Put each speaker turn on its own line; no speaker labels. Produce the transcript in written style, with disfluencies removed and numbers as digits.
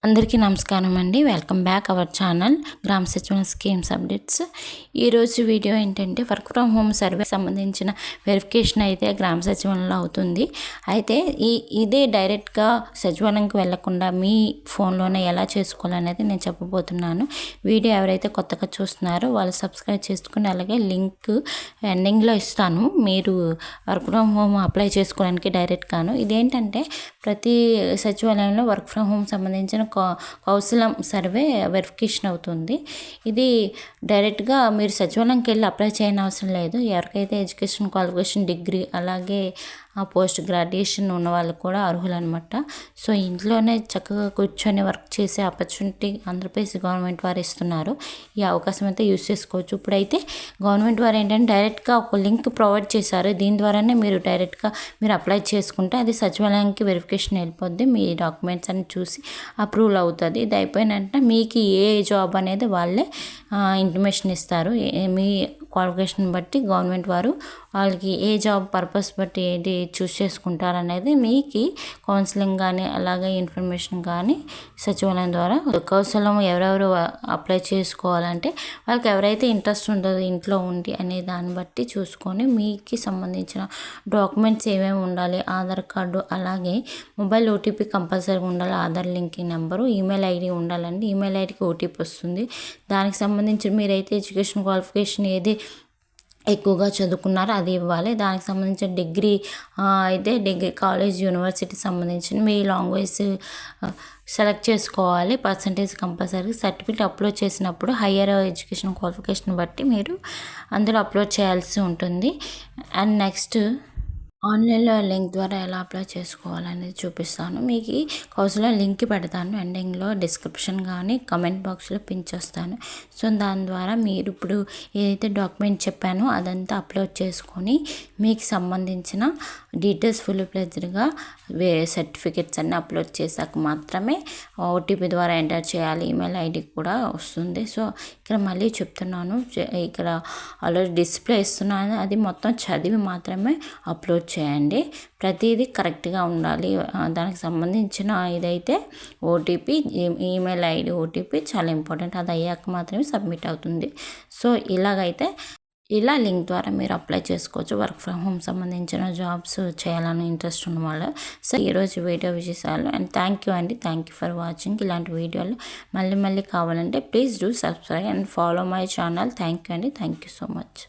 అందరికీ నమస్కారం అండి. వెల్కమ్ బ్యాక్ అవర్ ఛానల్ గ్రామ సచివాలయ స్కీమ్స్ అప్డేట్స్. ఈరోజు వీడియో ఏంటంటే వర్క్ ఫ్రమ్ హోమ్ సర్వే సంబంధించిన వెరిఫికేషన్ అయితే గ్రామ సచివాలయంలో అవుతుంది. అయితే ఇదే డైరెక్ట్గా సచివాలయంకి వెళ్లకుండా మీ ఫోన్లోనే ఎలా చేసుకోవాలనేది నేను చెప్పబోతున్నాను. వీడియో ఎవరైతే కొత్తగా చూస్తున్నారో వాళ్ళు సబ్స్క్రైబ్ చేసుకుని అలాగే లింక్ ఎండింగ్లో ఇస్తాను. మీరు వర్క్ ఫ్రమ్ హోమ్ అప్లై చేసుకోవడానికి డైరెక్ట్గాను. ఇదేంటంటే ప్రతి సచివాలయంలో వర్క్ ఫ్రమ్ హోమ్ సంబంధించిన కౌశలం సర్వే వెరిఫికేషన్ అవుతుంది. ఇది డైరెక్ట్గా మీరు సచివాలయంకి వెళ్ళి అప్లై చేయని అవసరం లేదు. ఎవరికైతే ఎడ్యుకేషన్ క్వాలిఫికేషన్ డిగ్రీ అలాగే పోస్ట్ గ్రాడ్యుయేషన్ ఉన్న వాళ్ళు కూడా అర్హులు అనమాట. సో ఇంట్లోనే చక్కగా కూర్చొని వర్క్ చేసే ఆపర్చునిటీ ఆంధ్రప్రదేశ్ గవర్నమెంట్ వారు ఇస్తున్నారు. ఈ అవకాశం అయితే యూజ్ చేసుకోవచ్చు. ఇప్పుడైతే గవర్నమెంట్ వారు ఏంటంటే డైరెక్ట్గా ఒక లింక్ ప్రొవైడ్ చేశారు. దీని ద్వారానే మీరు డైరెక్ట్గా మీరు అప్లై చేసుకుంటే అది సచివాలయానికి వెరిఫికేషన్ వెళ్ళిపోద్ది. మీ డాక్యుమెంట్స్ అన్ని చూసి అప్రూవల్ అవుతుంది. ఇది అయిపోయిన వెంటనే మీకు ఏ జాబ్ అనేది వాళ్ళే ఇంటిమేషన్ ఇస్తారు. మీ క్వాలిఫికేషన్ బట్టి గవర్నమెంట్ వారు వాళ్ళకి ఏ జాబ్ పర్పస్ బట్టి ఏంటి చూస్ చేసుకుంటారనేది మీకు కౌన్సిలింగ్ కానీ అలాగే ఇన్ఫర్మేషన్ కానీ సచివాలయం ద్వారా కౌశలం ఎవరెవరు అప్లై చేసుకోవాలంటే వాళ్ళకి ఎవరైతే ఇంట్రెస్ట్ ఉంటుందో ఇంట్లో ఉండి అనే దాన్ని బట్టి చూసుకొని మీకు సంబంధించిన డాక్యుమెంట్స్ ఏమేమి ఉండాలి, ఆధార్ కార్డు అలాగే మొబైల్ ఓటీపీ కంపల్సరీగా ఉండాలి, Aadhaar linking number, email ID ఉండాలండి. ఈమెయిల్ ఐడికి ఓటీపీ వస్తుంది. దానికి సంబంధించి మీరైతే ఎడ్యుకేషన్ క్వాలిఫికేషన్ ఏది ఎక్కువగా చదువుకున్నారో అది ఇవ్వాలి. దానికి సంబంధించిన డిగ్రీ అయితే డిగ్రీ కాలేజ్ యూనివర్సిటీ సంబంధించిన మీ లాంగ్వేజ్ సెలెక్ట్ చేసుకోవాలి. పర్సంటేజ్ కంపల్సరీ సర్టిఫికేట్ అప్లోడ్ చేసినప్పుడు హయ్యర్ ఎడ్యుకేషన్ క్వాలిఫికేషన్ బట్టి మీరు అందులో అప్లోడ్ చేయాల్సి ఉంటుంది. అండ్ నెక్స్ట్ ఆన్లైన్లో లింక్ ద్వారా ఎలా అప్లై చేసుకోవాలనేది చూపిస్తాను. మీకు కౌశలం లింక్ పెడతాను ఎండింగ్లో డిస్క్రిప్షన్ కానీ కమెంట్ బాక్స్లో పిన్ చేస్తాను. సో దాని ద్వారా మీరు ఇప్పుడు ఏదైతే డాక్యుమెంట్ చెప్పానో అదంతా అప్లోడ్ చేసుకొని మీకు సంబంధించిన డీటెయిల్స్ ఫుల్ ప్లెజ్డ్గా సర్టిఫికెట్స్ అన్నీ అప్లోడ్ చేశాక మాత్రమే ఓటీపీ ద్వారా ఎంటర్ చేయాలి. ఈమెయిల్ ఐడి కూడా వస్తుంది. సో ఇక్కడ మళ్ళీ చెప్తున్నాను, ఇక్కడ ఆల్రెడీ డిస్ప్లే ఇస్తున్నాను, అది మొత్తం చదివి మాత్రమే అప్లోడ్ చేయండి. ప్రతిదీ కరెక్ట్గా ఉండాలి. దానికి సంబంధించిన ఇదైతే ఓటీపీ ఈమెయిల్ ఐడి ఓటీపీ చాలా ఇంపార్టెంట్. అది అయ్యాక మాత్రమే సబ్మిట్ అవుతుంది. సో ఇలాగైతే ఇలా లింక్ ద్వారా మీరు అప్లై చేసుకోవచ్చు. వర్క్ ఫ్రమ్ హోమ్ సంబంధించిన జాబ్స్ చేయాలని ఇంట్రెస్ట్ ఉన్న వాళ్ళు. సో ఈరోజు వీడియో విశేషాలు అండ్ థ్యాంక్ యూ అండి. Thank you for watching. ఇలాంటి వీడియోలు మళ్ళీ కావాలంటే please do subscribe and follow my channel. Thank you అండి. Thank you so much.